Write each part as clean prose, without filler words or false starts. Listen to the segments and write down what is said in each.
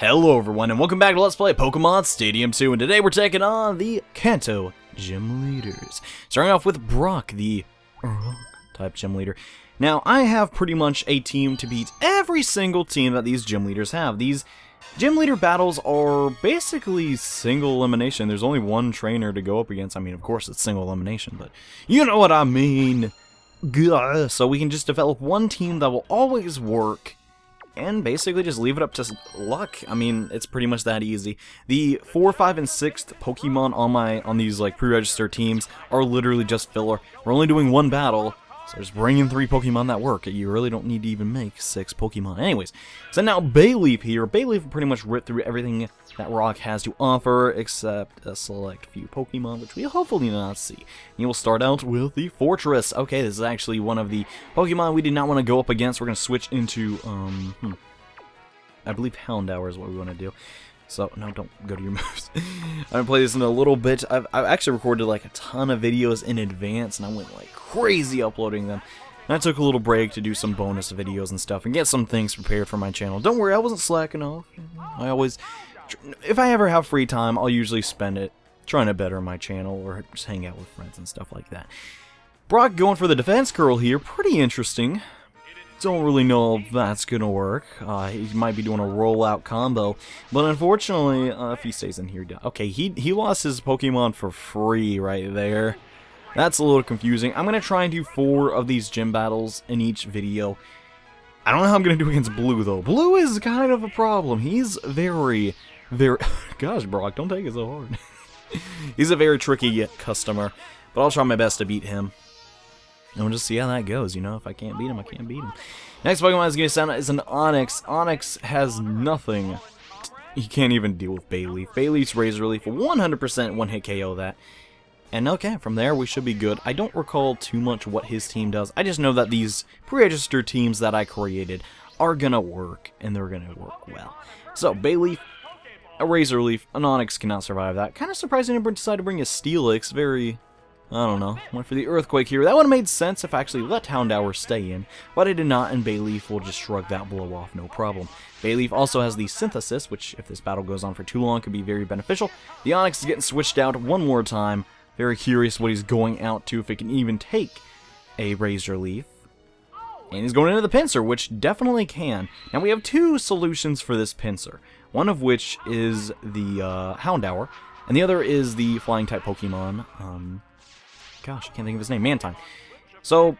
Hello everyone and welcome back to Let's Play Pokemon Stadium 2, and today we're taking on the Kanto Gym Leaders. Starting off with Brock, the type Gym Leader. Now, I have pretty much a team to beat every single team that these Gym Leaders have. These Gym Leader battles are basically single elimination. There's only one trainer to go up against. I mean, of course it's single elimination, but you know what I mean. So we can just develop one team that will always work and basically just leave it up to luck. I mean, it's pretty much that easy. The 4th, 5th, and 6th Pokemon on these like pre-registered teams are literally just filler. We're only doing one battle, so just bring in 3 Pokemon that work. You really don't need to even make 6 Pokemon. Anyways, so now Bayleaf here. Bayleaf will pretty much rip through everything that Rock has to offer, except a select few Pokemon, which we hopefully not see. You will start out with the Fortress. Okay, this is actually one of the Pokemon we did not want to go up against. We're going to switch into, I believe Houndour is what we want to do. So, no, don't go to your moves. I'm going to play this in a little bit. I've actually recorded like a ton of videos in advance, and I went like crazy uploading them. And I took a little break to do some bonus videos and stuff, and get some things prepared for my channel. Don't worry, I wasn't slacking off. I always, if I ever have free time, I'll usually spend it trying to better my channel, or just hang out with friends and stuff like that. Brock going for the Defense Curl here, pretty interesting. Don't really know if that's gonna work. He might be doing a rollout combo, but unfortunately, if he stays in here, okay, he lost his Pokemon for free right there. That's a little confusing. I'm gonna try and do 4 of these gym battles in each video. I don't know how I'm gonna do against Blue though. Blue is kind of a problem. He's very, gosh, Brock, don't take it so hard. He's a very tricky customer, but I'll try my best to beat him. And we'll just see how that goes, you know? If I can't beat him, I can't beat him. Next Pokemon is going to sound is an Onix. Onix has nothing. He can't even deal with Bayleaf. Bayleaf's Razor Leaf, 100% one-hit KO that. And okay, from there we should be good. I don't recall too much what his team does. I just know that these pre-registered teams that I created are going to work, and they're going to work well. So, Bayleaf, a Razor Leaf, an Onix cannot survive that. Kind of surprising to decide to bring a Steelix. Very... I don't know. Went for the Earthquake here. That would have made sense if I actually let Houndour stay in, but I did not, and Bayleaf will just shrug that blow off, no problem. Bayleaf also has the Synthesis, which, if this battle goes on for too long, could be very beneficial. The Onix is getting switched out one more time. Very curious what he's going out to, if it can even take a Razor Leaf. And he's going into the Pinsir, which definitely can. Now, we have 2 solutions for this Pinsir, one of which is the Houndour, and the other is the Flying-type Pokemon, gosh, I can't think of his name. Mantine. So,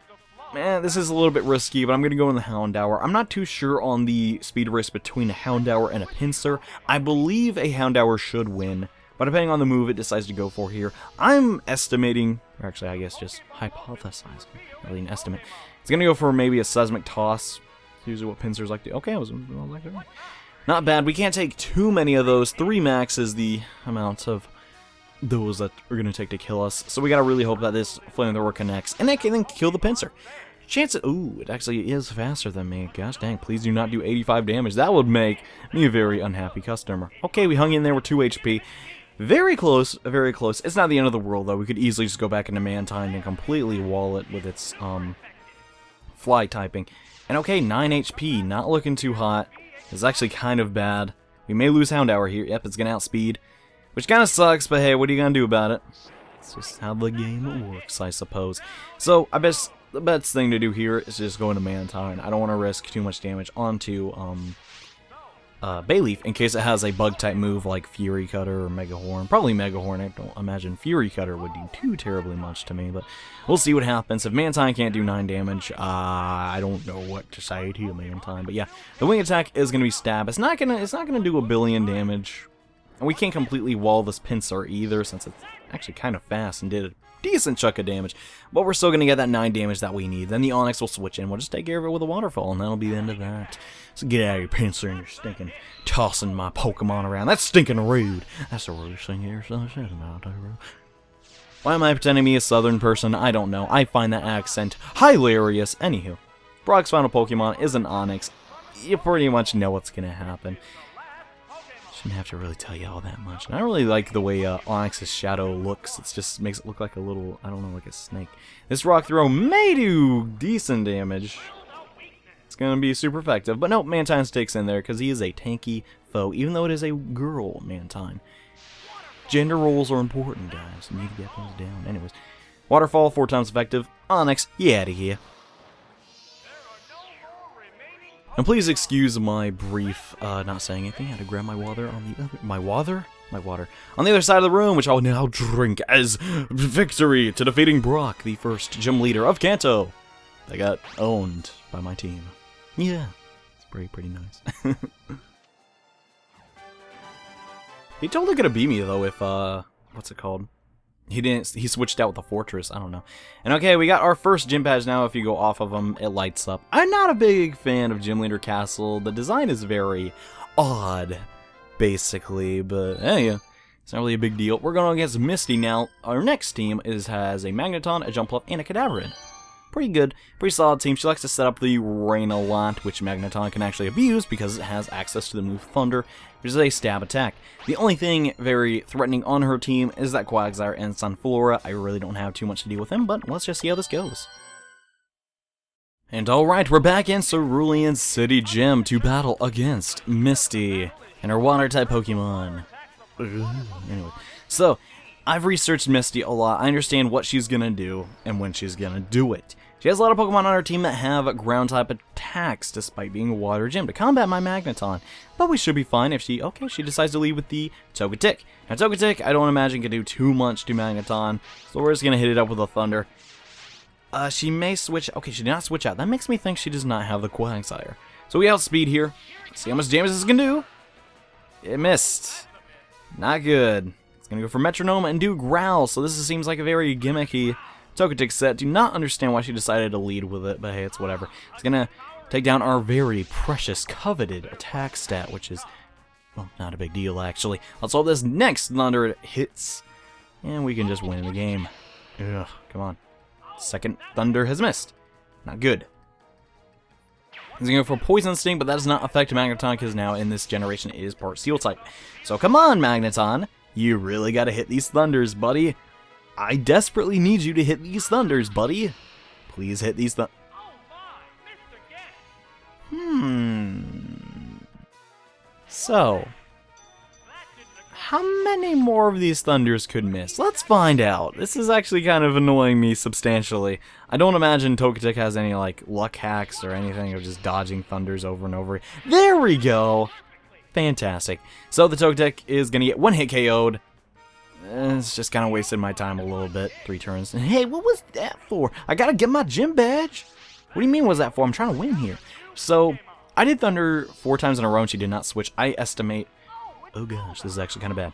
this is a little bit risky, but I'm going to go in the Houndour. I'm not too sure on the speed risk between a Houndour and a Pinsir. I believe a Houndour should win, but depending on the move it decides to go for here, I'm estimating, or actually I guess just hypothesizing, really an estimate. It's going to go for maybe a Seismic Toss. It's usually what Pinsirs like to do. Okay, I was like that. Not bad. We can't take too many of those. 3 max is the amount of those that are going to take to kill us. So we got to really hope that this Flamethrower connects, and it can then kill the Pinsir. Chance it, ooh, it actually is faster than me. Gosh dang, please do not do 85 damage. That would make me a very unhappy customer. Okay, we hung in there with 2 HP. Very close, very close. It's not the end of the world, though. We could easily just go back into Mantine and completely wall it with its, Fly typing. And okay, 9 HP, not looking too hot. It's actually kind of bad. We may lose Houndour here. Yep, it's going to outspeed. Which kind of sucks, but hey, what are you going to do about it? It's just how the game works, I suppose. So, I guess the best thing to do here is just go into Mantine. I don't want to risk too much damage onto Bayleaf in case it has a bug-type move like Fury Cutter or Mega Horn. Probably Mega Horn. I don't imagine Fury Cutter would do too terribly much to me, but we'll see what happens. If Mantine can't do 9 damage, I don't know what to say to Mantine. But yeah, the wing attack is going to be Stab. It's not gonna do a billion damage. And we can't completely wall this Pinsir either, since it's actually kind of fast and did a decent chunk of damage. But we're still going to get that 9 damage that we need. Then the Onix will switch in. We'll just take care of it with a Waterfall, and that'll be the end of that. So get out of your Pinsir and you're stinking tossing my Pokemon around. That's stinking rude. That's the rudest thing you ever said about that. Why am I pretending to be a southern person? I don't know. I find that accent hilarious. Anywho, Brock's final Pokemon is an Onix. You pretty much know what's going to happen. Shouldn't have to really tell you all that much. And I really like the way Onix's shadow looks. It just makes it look like a little, I don't know, like a snake. This rock throw may do decent damage. It's going to be super effective. But no, Mantine sticks in there because he is a tanky foe, even though it is a girl Mantine. Gender roles are important, guys. You need to get those down. Anyways, Waterfall, 4 times effective. Onyx, you out of here. And please excuse my brief not saying anything. I had to grab my water on the other... My water? My water. On the other side of the room, which I'll now drink as victory to defeating Brock, the first gym leader of Kanto. They got owned by my team. Yeah, it's pretty nice. He totally could have beat me, though, if, what's it called? He switched out with the fortress, I don't know. And okay, we got our first gym badge now. If you go off of them, it lights up. I'm not a big fan of Gym Leader Castle. The design is very odd, basically, but hey, it's not really a big deal. We're going against Misty now. Our next team has a Magneton, a Jumpluff, and a Cadaverin. Pretty good, pretty solid team. She likes to set up the rain a lot, which Magneton can actually abuse because it has access to the move Thunder, which is a stab attack. The only thing very threatening on her team is that Quagsire and Sunflora. I really don't have too much to deal with him, but let's just see how this goes. And alright, we're back in Cerulean City Gym to battle against Misty and her Water-type Pokemon. Anyway, so I've researched Misty a lot. I understand what she's gonna do and when she's gonna do it. She has a lot of Pokemon on her team that have ground-type attacks, despite being a water gym, to combat my Magneton. But we should be fine if she decides to lead with the Togetic. Now, Togetic, I don't imagine can do too much to Magneton, so we're just going to hit it up with a Thunder. She may switch... Okay, she did not switch out. That makes me think she does not have the Quagsire. So we outspeed here. Let's see how much damage this can do. It missed. Not good. It's going to go for Metronome and do Growl, so this seems like a very gimmicky Togetic set. Do not understand why she decided to lead with it, but hey, it's whatever. It's gonna take down our very precious, coveted attack stat, which is, well, not a big deal, actually. Let's hope this next Thunder hits, and we can just win the game. Ugh, come on. Second Thunder has missed. Not good. He's gonna go for Poison Sting, but that does not affect Magneton, because now in this generation it is part Steel type. So come on, Magneton. You really gotta hit these Thunders, buddy. I desperately need you to hit these Thunders, buddy. Please hit these So, how many more of these Thunders could miss? Let's find out. This is actually kind of annoying me substantially. I don't imagine Togetic has any, like, luck hacks or anything of just dodging Thunders over and over. There we go! Fantastic. So the Togetic is gonna get one hit KO'd. It's just kind of wasted my time a little bit. 3 turns. Hey, what was that for? I gotta get my gym badge? What do you mean, what was that for? I'm trying to win here. So, I did Thunder 4 times in a row and she did not switch. I estimate... Oh gosh, this is actually kind of bad.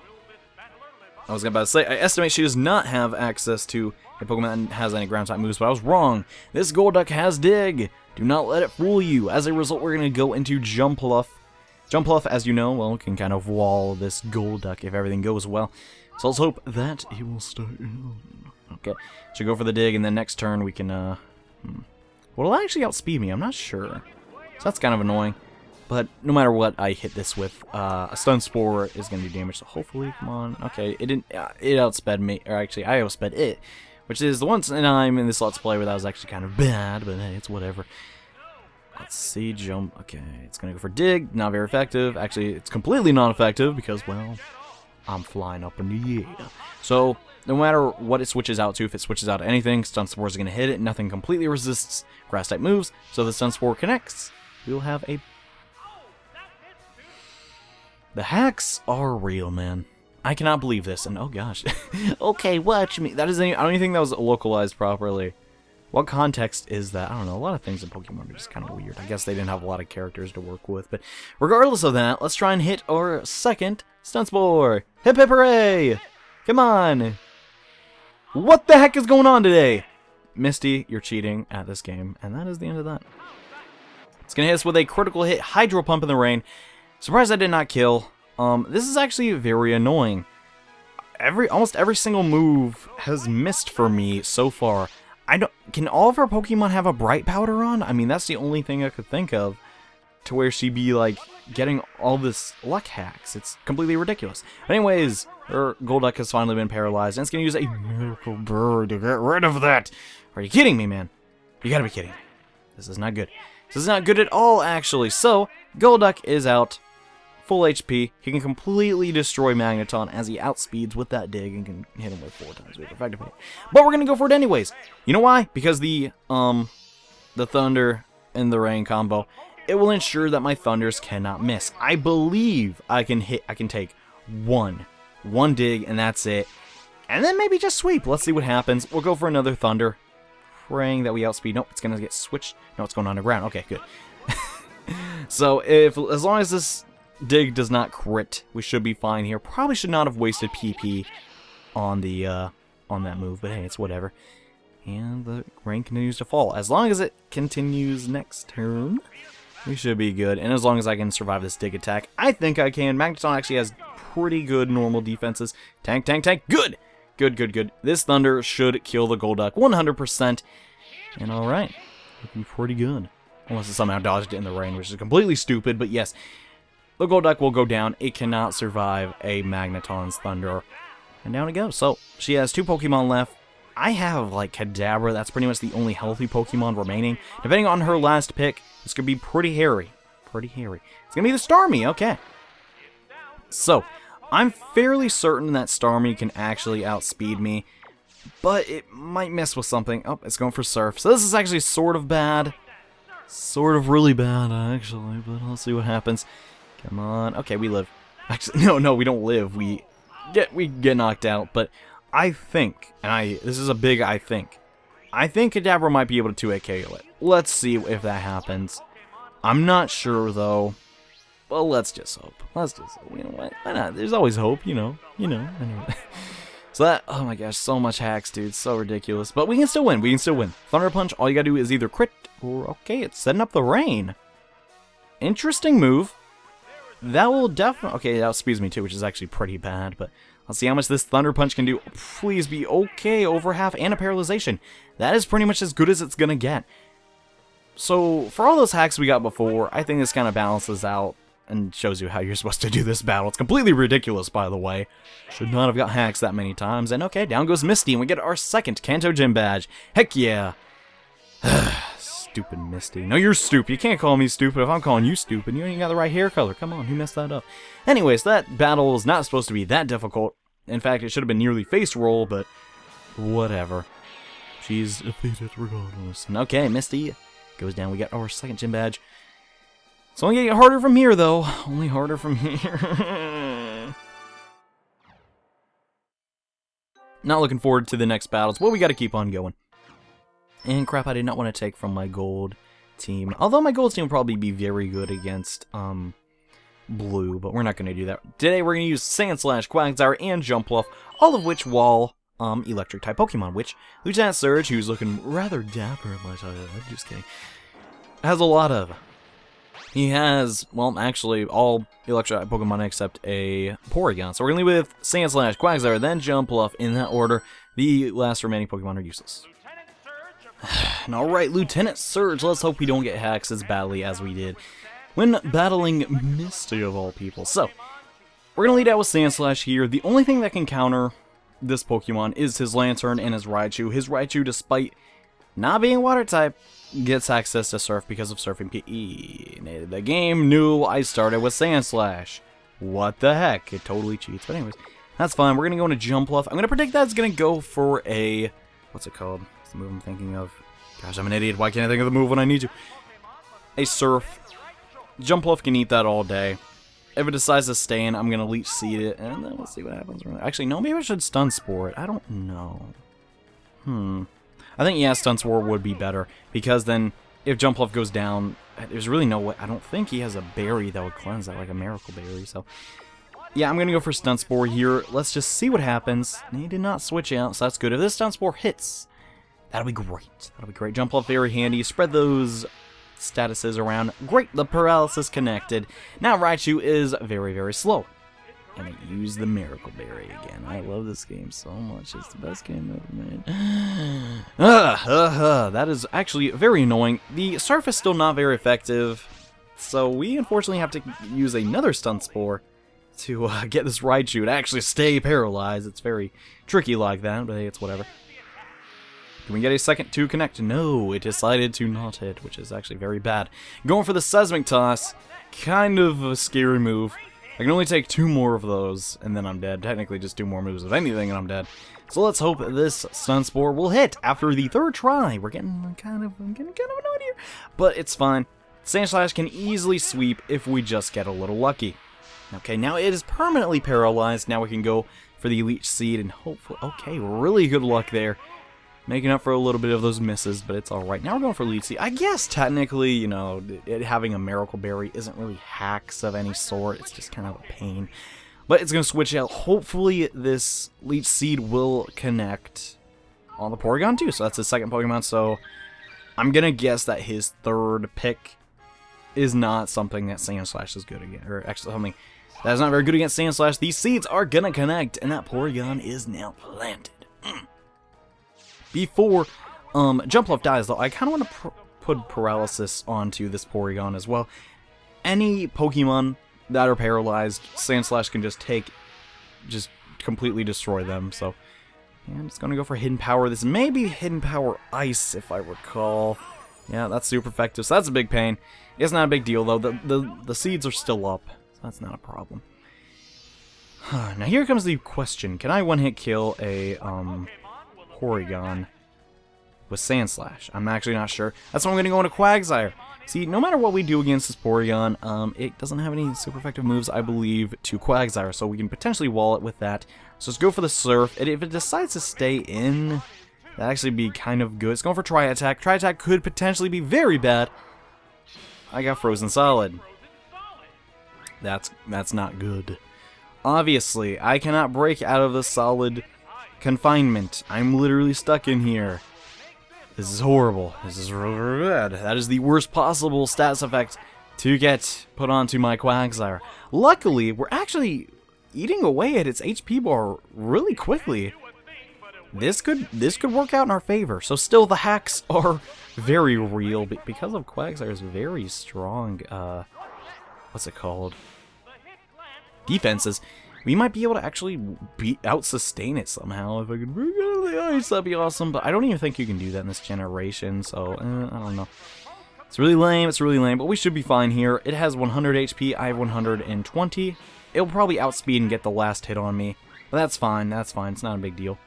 I was about to say, I estimate she does not have access to a Pokemon that has any ground type moves, but I was wrong. This Golduck has Dig. Do not let it fool you. As a result, we're going to go into Jumpluff. Jumpluff, as you know, well, can kind of wall this Golduck if everything goes well. So let's hope that he will start. Okay, should go for the Dig, and then next turn we can, Will it actually outspeed me? I'm not sure. So that's kind of annoying. But no matter what I hit this with, a Stun Spore is going to do damage, so hopefully, come on. Okay, it didn't, it outsped me, or actually, I outsped it, which is the one time in this Let's Play where that was actually kind of bad, but hey, it's whatever. Let's see, Jump, okay, it's going to go for Dig, not very effective. Actually, it's completely non-effective because, well, I'm flying up in the air. So, no matter what it switches out to, if it switches out to anything, Stun Spore is going to hit it. Nothing completely resists Grass-type moves, so the Stun Spore connects. We'll have a... The hacks are real, man. I cannot believe this, and oh gosh. Okay, watch me. That is I don't even think that was localized properly. What context is that? I don't know. A lot of things in Pokemon are just kind of weird. I guess they didn't have a lot of characters to work with, but regardless of that, let's try and hit our second Stun Spore. Hip hip hooray! Come on! What the heck is going on today? Misty, you're cheating at this game, and that is the end of that. It's gonna hit us with a critical hit, Hydro Pump in the rain. Surprised I did not kill. This is actually very annoying. Almost every single move has missed for me so far. Can all of our Pokemon have a Bright Powder on? I mean, that's the only thing I could think of to where she'd be, like, getting all this luck hacks. It's completely ridiculous. But anyways, her Golduck has finally been paralyzed, and it's going to use a Miracle Bird to get rid of that. Are you kidding me, man? You gotta be kidding. This is not good. This is not good at all, actually. So, Golduck is out. Full HP. He can completely destroy Magneton as he outspeeds with that dig and can hit him with 4 times effectively. But we're going to go for it anyways. You know why? Because the Thunder and the Rain combo, it will ensure that my Thunders cannot miss. I believe I can take one dig, and that's it. And then maybe just sweep. Let's see what happens. We'll go for another Thunder. Praying that we outspeed. Nope, it's going to get switched. No, it's going underground. Okay, good. So, as long as this dig does not crit, we should be fine here. Probably should not have wasted PP on the on that move, but hey, it's whatever. And the rain continues to fall. As long as it continues next turn, we should be good. And as long as I can survive this dig attack, I think I can. Magneton actually has pretty good normal defenses. Tank, tank, tank. Good! Good, good, good. This Thunder should kill the Golduck 100%. And alright, looking pretty good. Unless it somehow dodged it in the rain, which is completely stupid, but yes. The Golduck will go down. It cannot survive a Magneton's Thunder. And down it goes. So, she has 2 Pokemon left. I have, like, Kadabra. That's pretty much the only healthy Pokemon remaining. Depending on her last pick, this could be pretty hairy. Pretty hairy. It's going to be the Starmie. Okay. So, I'm fairly certain that Starmie can actually outspeed me. But it might mess with something. Oh, it's going for Surf. So this is actually sort of bad. Sort of really bad, actually. But let's see what happens. Come on. Okay, we live. Actually, no, we don't live. We get knocked out. But I think, and this is a big I think Kadabra might be able to 2-hit KO it. Let's see if that happens. I'm not sure, though. Well, let's just hope. Let's just hope. You know what? Why not? There's always hope, you know. Anyway. So that, oh my gosh, so much hacks, dude. So ridiculous. But we can still win. We can still win. Thunder Punch, all you gotta do is either crit or, okay, it's setting up the rain. Interesting move. That will definitely, okay, that outspeeds me too, which is actually pretty bad, but let's see how much this Thunder Punch can do. Please be okay, over half, and a paralyzation. That is pretty much as good as it's gonna get. So, for all those hacks we got before, I think this kind of balances out and shows you how you're supposed to do this battle. It's completely ridiculous, by the way. Should not have got hacks that many times. And okay, down goes Misty, and we get our second Kanto Gym badge. Heck yeah. Stupid Misty. No, you're stupid. You can't call me stupid if I'm calling you stupid. You ain't even got the right hair color. Come on, who messed that up? Anyways, that battle was not supposed to be that difficult. In fact, it should have been nearly face roll, but whatever. She's defeated regardless. And okay, Misty goes down. We got our second gym badge. It's only getting harder from here, though. Only harder from here. Not looking forward to the next battles, but we got to keep on going. And crap, I did not want to take from my gold team. Although my gold team will probably be very good against blue, but we're not going to do that. Today we're going to use Sand Slash, Quagsire, and Jumpluff, all of which wall electric type Pokemon, which Lieutenant Surge, who's looking rather dapper, I'm just kidding, has a lot of. He has, well, actually, all electric type Pokemon except a Porygon. So we're going to leave with Sand Slash, Quagsire, then Jumpluff in that order. The last remaining Pokemon are useless. And alright, Lieutenant Surge, let's hope we don't get hacks as badly as we did when battling Misty of all people. So, we're going to lead out with Sand Slash here. The only thing that can counter this Pokemon is his Lantern and his Raichu. His Raichu, despite not being Water type, gets access to Surf because of Surfing PE. The game knew I started with Sand Slash. What the heck? It totally cheats. But anyways, that's fine. We're going to go into Jumpluff. I'm going to predict that it's going to go for a... what's it called? What's the move I'm thinking of? Gosh, I'm an idiot. Why can't I think of the move when I need to? A Surf. Jumpluff can eat that all day. If it decides to stay in, I'm going to Leech Seed it, and then we'll see what happens. Actually, no, maybe I should Stun Spore it. I don't know. I think, yeah, Stun Spore would be better, because then if Jumpluff goes down, there's really no way. I don't think he has a berry that would cleanse that, like a Miracle Berry, so... yeah, I'm going to go for Stun Spore here. Let's just see what happens. He did not switch out, so that's good. If this Stun Spore hits, that'll be great. That'll be great. Jumpluff very handy. Spread those statuses around. Great, the paralysis connected. Now Raichu is very, very slow. And I use the Miracle Berry again. I love this game so much. It's the best game ever made. That is actually very annoying. The Surf is still not very effective, so we unfortunately have to use another Stun Spore to get this Raichu to actually stay paralyzed. It's very tricky like that, but hey, it's whatever. Can we get a second to connect? No, it decided to not hit, which is actually very bad. Going for the Seismic Toss. Kind of a scary move. I can only take 2 more of those, and then I'm dead. Technically, just 2 more moves of anything, and I'm dead. So let's hope this Stun Spore will hit after the 3rd try. We're getting kind of annoyed here, but it's fine. Sand Slash can easily sweep if we just get a little lucky. Okay, now it is permanently paralyzed. Now we can go for the Leech Seed, and hopefully, okay, really good luck there. Making up for a little bit of those misses, but it's alright. Now we're going for Leech Seed. I guess technically, you know, it having a Miracle Berry isn't really hacks of any sort. It's just kind of a pain. But it's going to switch out. Hopefully this Leech Seed will connect on the Porygon too. So that's his 2nd Pokemon. So I'm going to guess that his 3rd pick is not something that Sand Slash is good against. Or actually something that is not very good against Sand Slash. These seeds are going to connect, and that Porygon is now planted. Before Jumpluff dies, though, I kind of want to put Paralysis onto this Porygon as well. Any Pokemon that are paralyzed, Sand Slash can just completely destroy them. So yeah, I'm just going to go for Hidden Power. This may be Hidden Power Ice, if I recall. Yeah, that's super effective, so that's a big pain. It's not a big deal, though. The seeds are still up, so that's not a problem. Now here comes the question. Can I one-hit kill a Porygon with Sand Slash? I'm actually not sure. That's why I'm going to go into Quagsire. See, no matter what we do against this Porygon, it doesn't have any super effective moves, I believe, to Quagsire, so we can potentially wall it with that. So let's go for the Surf, and if it decides to stay in, that'd actually be kind of good. It's going for Tri-Attack. Tri-Attack could potentially be very bad. I got Frozen Solid. That's not good. Obviously, I cannot break out of the solid confinement. I'm literally stuck in here. This is horrible. This is really bad. That is the worst possible status effect to get put onto my Quagsire. Luckily, we're actually eating away at its HP bar really quickly. This could work out in our favor. So still, the hacks are very real because of Quagsire's very strong, what's it called? Defenses. We might be able to actually out-sustain it somehow. If I could bring out of the ice, that'd be awesome. But I don't even think you can do that in this generation, so I don't know. It's really lame, but we should be fine here. It has 100 HP, I have 120. It'll probably outspeed and get the last hit on me. But that's fine, it's not a big deal.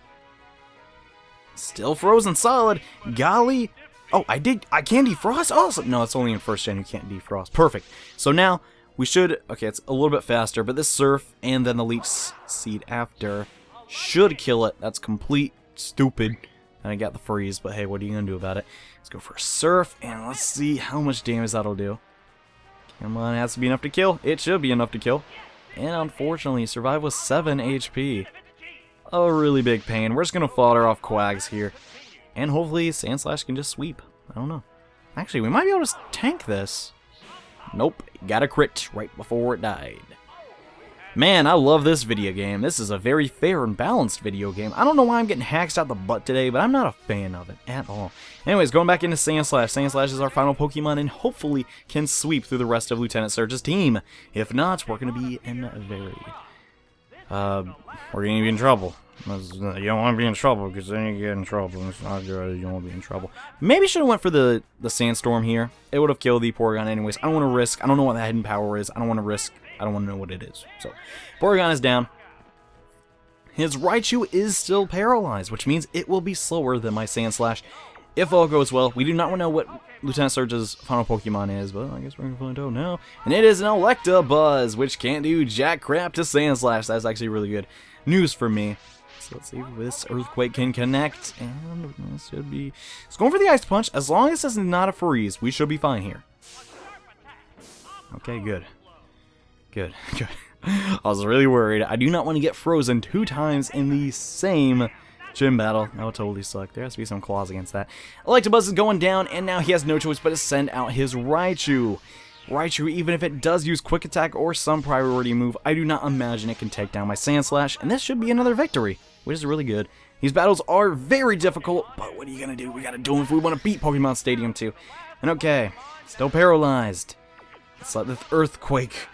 Still Frozen Solid. Golly. Oh, I can defrost? Awesome. No, it's only in 1st gen you can't defrost. Perfect. So now we should, okay, it's a little bit faster, but this Surf and then the Leech Seed after should kill it. That's complete stupid. And I got the freeze, but hey, what are you going to do about it? Let's go for Surf, and let's see how much damage that'll do. Come on, it has to be enough to kill. It should be enough to kill. And unfortunately, survive with 7 HP. A really big pain. We're just going to fodder off Quags here. And hopefully Sand Slash can just sweep. I don't know. Actually, we might be able to tank this. Nope, got a crit right before it died. Man, I love this video game. This is a very fair and balanced video game. I don't know why I'm getting hacked out the butt today, but I'm not a fan of it at all. Anyways, going back into Sand Slash. Sand Slash is our final Pokemon and hopefully can sweep through the rest of Lieutenant Surge's team. If not, we're going to be in we're going to be in trouble. You don't want to be in trouble, because then you get in trouble. It's not good. You don't want to be in trouble. Maybe should have went for the Sandstorm here. It would have killed the Porygon anyways. I don't want to risk. I don't know what that hidden power is. I don't want to risk. I don't want to know what it is. So, Porygon is down. His Raichu is still paralyzed, which means it will be slower than my Sand Slash. If all goes well, we do not want to know what Lieutenant Surge's final Pokemon is, but I guess we're going to find out now. And it is an Electabuzz, which can't do jack crap to Sand Slash. That's actually really good news for me. So let's see if this Earthquake can connect, and this should be... It's going for the Ice Punch. As long as it's not a freeze, we should be fine here. Okay, good. Good. I was really worried. I do not want to get frozen 2 times in the same gym battle. That would totally suck. There has to be some clause against that. Electabuzz is going down, and now he has no choice but to send out his Raichu. Raichu, even if it does use Quick Attack or some priority move, I do not imagine it can take down my Sand Slash, and this should be another victory, which is really good. These battles are very difficult, but what are you going to do? We got to do them if we want to beat Pokemon Stadium 2. And okay, still paralyzed. Let's let this Earthquake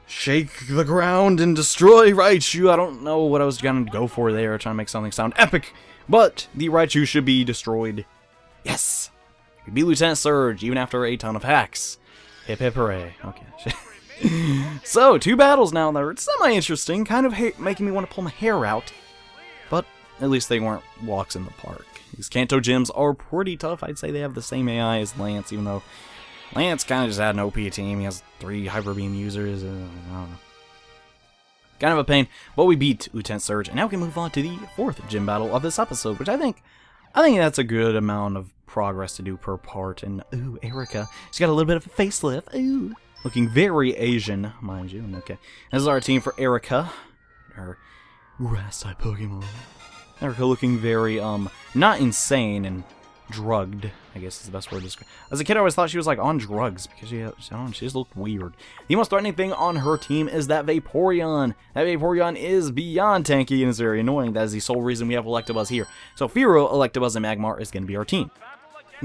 shake the ground and destroy Raichu. I don't know what I was gonna go for there, trying to make something sound epic, but the Raichu should be destroyed. Yes! We beat Lieutenant Surge, even after a ton of hacks. Hip hip hooray. Okay. So, 2 battles now that are semi-interesting, kind of making me want to pull my hair out, but at least they weren't walks in the park. These Kanto gyms are pretty tough. I'd say they have the same AI as Lance, even though Lance kind of just had an OP team. He has 3 Hyper Beam users. I don't know. Kind of a pain, but we beat Lieutenant Surge, and now we can move on to the 4th gym battle of this episode, which I think that's a good amount of progress to do per part. And ooh, Erika, she's got a little bit of a facelift. Ooh, looking very Asian, mind you. Okay, this is our team for Erika, her grass-type Pokemon. Erika looking very, not insane and drugged, I guess is the best word to describe. As a kid, I always thought she was, like, on drugs, because she just looked weird. The most threatening thing on her team is that Vaporeon. That Vaporeon is beyond tanky and is very annoying. That is the sole reason we have Electabuzz here. So Fearow, Electabuzz, and Magmar is going to be our team.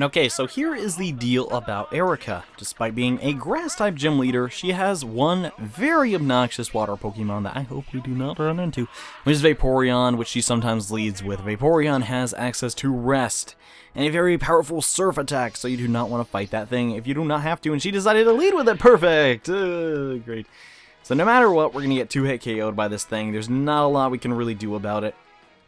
Okay, so here is the deal about Erika. Despite being a grass-type gym leader, she has one very obnoxious water Pokemon that I hope we do not run into, which is Vaporeon, which she sometimes leads with. Vaporeon has access to Rest, and a very powerful Surf attack, so you do not want to fight that thing if you do not have to, and she decided to lead with it. Perfect! Great. So no matter what, we're going to get 2-hit KO'd by this thing. There's not a lot we can really do about it.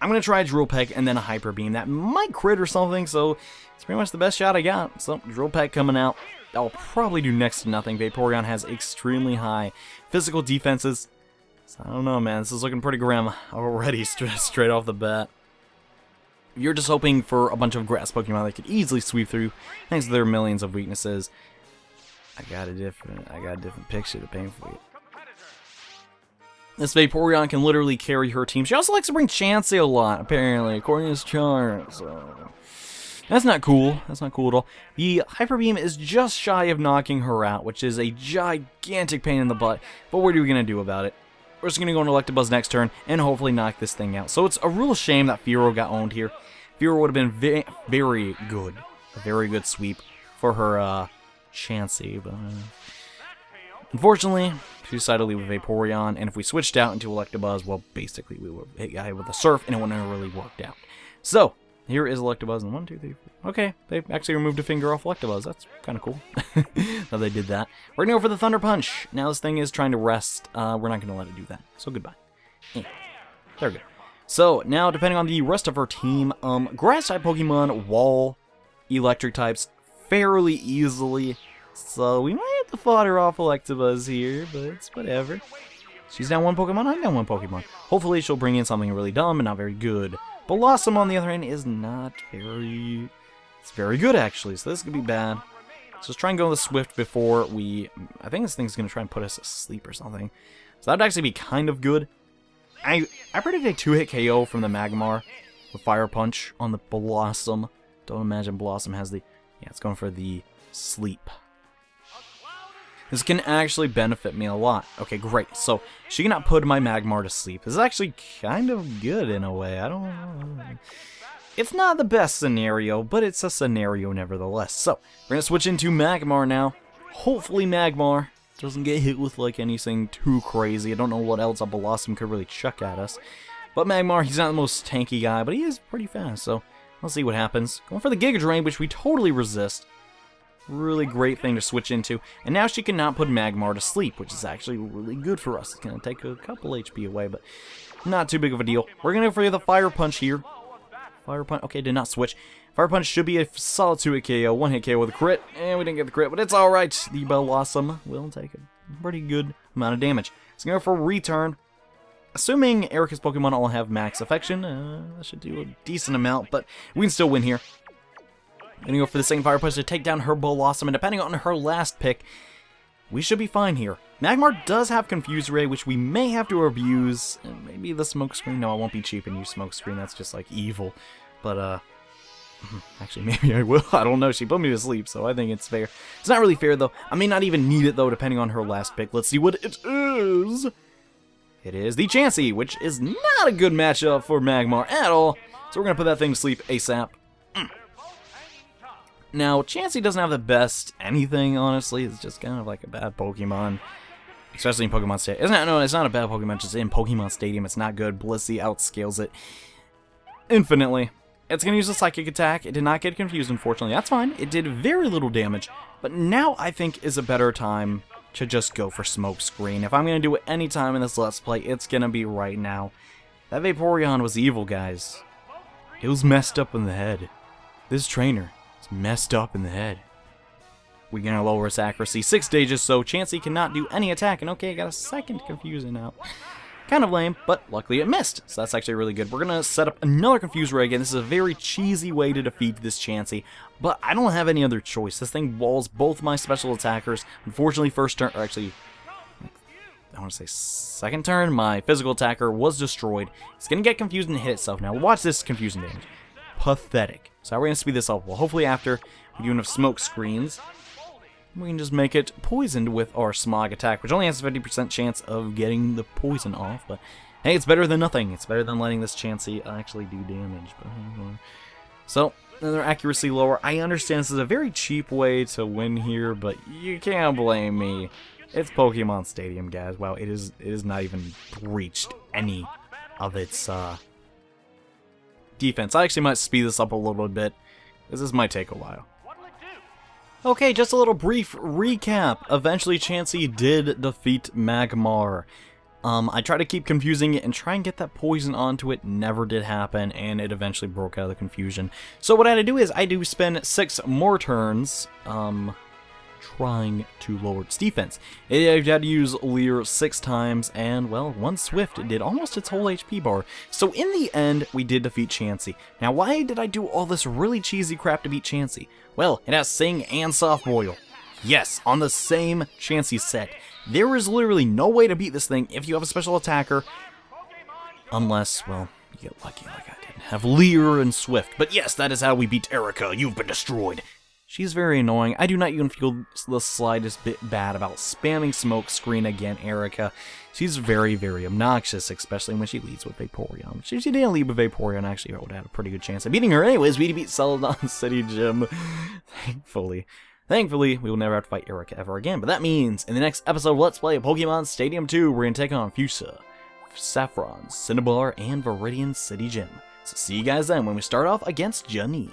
I'm going to try Drill Peck and then a Hyper Beam. That might crit or something, so it's pretty much the best shot I got. So, Drill Peck coming out. I'll probably do next to nothing. Vaporeon has extremely high physical defenses. So, I don't know, man. This is looking pretty grim already, straight off the bat. You're just hoping for a bunch of grass Pokemon that could easily sweep through, thanks to their millions of weaknesses. I got a different picture to paint for you. This Vaporeon can literally carry her team. She also likes to bring Chansey a lot, apparently, according to his chart. So that's not cool. That's not cool at all. The Hyper Beam is just shy of knocking her out, which is a gigantic pain in the butt. But what are we going to do about it? We're just going to go into Electabuzz next turn and hopefully knock this thing out. So it's a real shame that Fearow got owned here. Fearow would have been very good. A very good sweep for her Chansey, but unfortunately, she decided to leave with Vaporeon, and if we switched out into Electabuzz, well, basically we would hit guy with a Surf, and it wouldn't have really worked out. So, here is Electabuzz, and 1, 2, 3, 4. Okay, they actually removed a finger off Electabuzz. That's kind of cool. How they did that. We're going to go for the Thunder Punch. Now this thing is trying to rest. We're not going to let it do that. So, goodbye. Yeah. There we go. So, now, depending on the rest of our team, Grass-type Pokemon wall Electric types fairly easily. So, we might have to fodder off Electabuzz here, but it's whatever. She's down 1 Pokemon, I'm down 1 Pokemon. Hopefully she'll bring in something really dumb and not very good. Blossom, on the other hand, is not very... It's very good, actually, so this could be bad. So let's try and go with the Swift before we... I think this thing's going to try and put us to sleep or something. So that would actually be kind of good. I predict a 2-hit KO from the Magmar with Fire Punch on the Blossom. Don't imagine Blossom has the... Yeah, it's going for the Sleep. This can actually benefit me a lot. Okay, great. So, she cannot put my Magmar to sleep. This is actually kind of good in a way. I don't know. It's not the best scenario, but it's a scenario nevertheless. So, we're going to switch into Magmar now. Hopefully Magmar doesn't get hit with like anything too crazy. I don't know what else a Blossom could really chuck at us. But Magmar, he's not the most tanky guy, but he is pretty fast. So, let's see what happens. Going for the Giga Drain, which we totally resist. Really great thing to switch into. And now she cannot put Magmar to sleep, which is actually really good for us. It's going to take a couple HP away, but not too big of a deal. We're going to go for the Fire Punch here. Fire Punch. Okay, did not switch. Fire Punch should be a solid 2-hit KO. 1-hit KO with a crit. And we didn't get the crit, but it's alright. The Blossom will take a pretty good amount of damage. It's going to go for Return. Assuming Erika's Pokemon all have max affection, that should do a decent amount, but we can still win here. Gonna go for the second Fire Punch to take down her Blossom, and depending on her last pick, we should be fine here. Magmar does have Confuse Ray, which we may have to abuse. And maybe the Smoke Screen. No, I won't be cheap and use Smoke Screen. That's just like evil. But actually maybe I will. I don't know. She put me to sleep, so I think it's fair. It's not really fair though. I may not even need it though, depending on her last pick. Let's see what it is. It is the Chansey, which is not a good matchup for Magmar at all. So we're gonna put that thing to sleep ASAP. Now, Chansey doesn't have the best anything, honestly. It's just kind of like a bad Pokemon. especially in Pokemon Stadium. It's not a bad Pokemon, just in Pokemon Stadium, it's not good. Blissey outscales it infinitely. It's going to use a Psychic attack. It did not get confused, unfortunately. That's fine. It did very little damage, but now I think is a better time to just go for Smoke Screen. If I'm going to do it any time in this Let's Play, it's going to be right now. That Vaporeon was evil, guys. It was messed up in the head. This trainer is messed up in the head. We're going to lower its accuracy 6 stages, so Chansey cannot do any attack. And okay, I got a second confusing out. Kind of lame, but luckily it missed, so that's actually really good. We're going to set up another Confuse Ray again. This is a very cheesy way to defeat this Chansey, but I don't have any other choice. This thing walls both my special attackers. Unfortunately, first turn, or actually, I want to say second turn, my physical attacker was destroyed. It's going to get confused and hit itself. Now, watch this confusion damage. Pathetic. So we're going to speed this up. Well, hopefully after we do enough Smoke Screens, we can just make it poisoned with our Smog attack, which only has a 50% chance of getting the poison off, but hey, it's better than nothing. It's better than letting this Chansey actually do damage. So, another accuracy lower. I understand this is a very cheap way to win here, but you can't blame me. It's Pokemon Stadium, guys. Wow, it is not even reached any of its defense. I actually might speed this up a little bit, because this might take a while. Okay, just a little brief recap. Eventually, Chansey did defeat Magmar. I tried to keep confusing it and try and get that poison onto it. Never did happen, and it eventually broke out of the confusion. So what I had to do is I do spend 6 more turns, trying to lower its defense. It had to use Leer 6 times, and, well, one Swift did almost its whole HP bar. So in the end, we did defeat Chansey. Now, why did I do all this really cheesy crap to beat Chansey? Well, it has Sing and Soft Boil. Yes, on the same Chansey set. There is literally no way to beat this thing if you have a special attacker, unless, well, you get lucky like I did. Have Leer and Swift. But yes, that is how we beat Erika. You've been destroyed. She's very annoying. I do not even feel the slightest bit bad about spamming Smoke Screen again, Erika. She's very, very obnoxious, especially when she leads with Vaporeon. If she didn't lead with Vaporeon, actually, I would have had a pretty good chance of beating her anyways. We beat Celadon City Gym. Thankfully, we will never have to fight Erika ever again. But that means, in the next episode of Let's Play Pokemon Stadium 2, we're going to take on Fuchsia, Saffron, Cinnabar, and Viridian City Gym. So see you guys then when we start off against Janine.